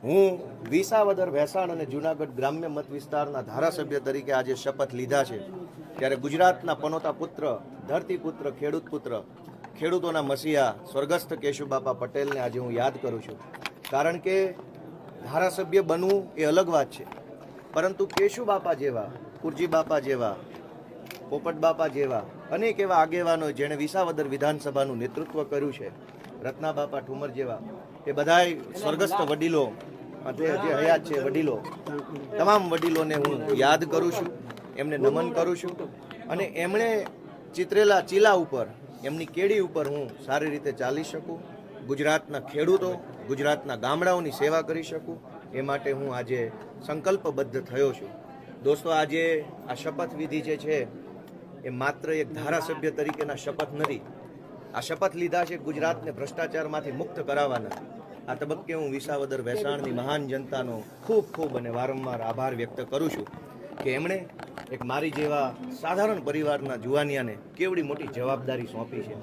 હું વિસાવદર ભેસાણ અને જૂનાગઢ ગ્રામ્ય મત વિસ્તારના ધારાસભ્ય તરીકે આજે શપથ લીધા છે ત્યારે ગુજરાતના પનોતા પુત્ર, ધરતીપુત્ર, ખેડૂત પુત્ર, ખેડૂતોના મસીહા સ્વર્ગસ્થ કેશુબાપા પટેલને આજે હું યાદ કરું છું. કારણ કે ધારાસભ્ય બનવું એ અલગ વાત છે, પરંતુ કેશુબાપા જેવા, કુરજી બાપા જેવા, પોપટ બાપા જેવા અનેક એવા આગેવાનો જેણે વિસાવદર વિધાનસભાનું નેતૃત્વ કર્યું છે, રત્ના બાપા ઠુમર જેવા, એ બધાય સ્વર્ગસ્થ વડીલો, જે હયાત છે વડીલો, તમામ વડીલોને હું યાદ કરું છું, એમને નમન કરું છું અને એમણે ચિતરેલા ચીલા ઉપર, એમની કેડી ઉપર હું સારી રીતે ચાલી શકું, ગુજરાતના ખેડૂતો, ગુજરાતના ગામડાઓની સેવા કરી શકું, એ માટે હું આજે સંકલ્પબદ્ધ થયો છું. દોસ્તો, આજે આ શપથવિધિ જે છે એ માત્ર એક ધારાસભ્ય તરીકેના શપથ નથી. આ શપથ લીધા છે ગુજરાતને ભ્રષ્ટાચારમાંથી મુક્ત કરાવવાના. આ તબક્કે હું વિસાવદર ભેસાણની મહાન જનતાનો ખૂબ ખૂબ અને વારંવાર આભાર વ્યક્ત કરું છું કે એમણે એક મારી જેવા સાધારણ પરિવારના જુવાનિયાને કેવડી મોટી જવાબદારી સોંપી છે.